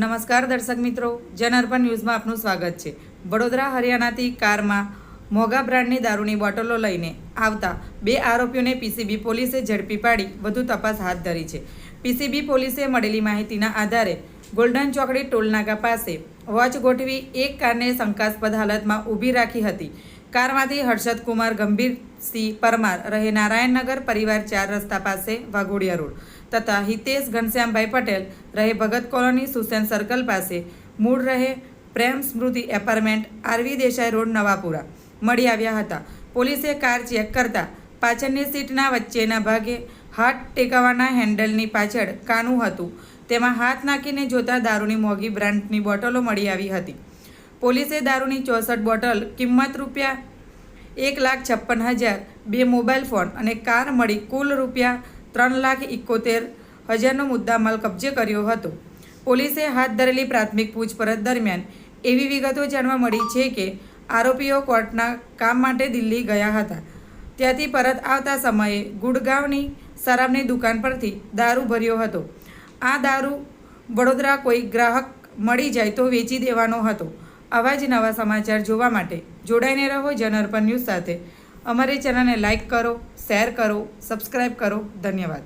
નમસ્કાર દર્શક મિત્રો, જનઅર્પણ ન્યૂઝમાં આપનું સ્વાગત છે। વડોદરા હરિયાણાથી કારમાં મોંઘા બ્રાન્ડની દારૂની બોટલો લઈને આવતા બે આરોપીઓને પીસીબી પોલીસે ઝડપી પાડી વધુ તપાસ હાથ ધરી છે। પીસીબી પોલીસે મળેલી માહિતીના આધારે ગોલ્ડન ચોકડી ટોલનાકા પાસે વોચ ગોઠવી એક કારને શંકાસ્પદ હાલતમાં ઊભી રાખી હતી। કારમાંથી હર્ષદ કુમાર ગંભીરસિંહ પરમાર રહે નારાયણનગર પરિવાર 4 રસ્તા પાસે વાઘોડિયા રોડ તથા હિતેશ ઘનશ્યામભાઈ પટેલ રહે ભગત કોલોની સુસેન સર્કલ પાસે મૂળ રહે Prem Smriti apartment R V Desai road Navapura મળી આવ્યા હતા। પોલીસે કાર ચેક કરતા પાછળની સીટના વચ્ચેના ભાગે હાથ ટેકવવાના હેન્ડલની પાછળ કાનું હતું, તેમાં હાથ નાખીને જોતા દારૂની મોંઘી બ્રાન્ડની બોટલો મળી આવી હતી। પોલીસે દારૂની 64 બોટલ કિંમત ₹1,56,000, 2 મોબાઈલ ફોન અને કાર મળી કુલ ₹3,71,000નો મુદ્દામાલ કબજે કર્યો હતો। પોલીસે હાથ ધરેલી પ્રાથમિક પૂછપરછ દરમિયાન એવી વિગતો જાણવા મળી છે કે આરોપીઓ કોર્ટના કામ માટે દિલ્હી ગયા હતા। ત્યાંથી પરત આવતા સમયે ગુડગાંવની શરાબની દુકાન પરથી દારૂ ભર્યો હતો। આ દારૂ વડોદરા કોઈ ગ્રાહક મળી જાય તો વેચી દેવાનો હતો। આવા જ નવા સમાચાર જોવા માટે જોડાઈને રહો જનઅર્પણ ન્યૂઝ સાથે। અમારી ચેનલને લાઇક કરો, શેર કરો, સબસ્ક્રાઈબ કરો। ધન્યવાદ।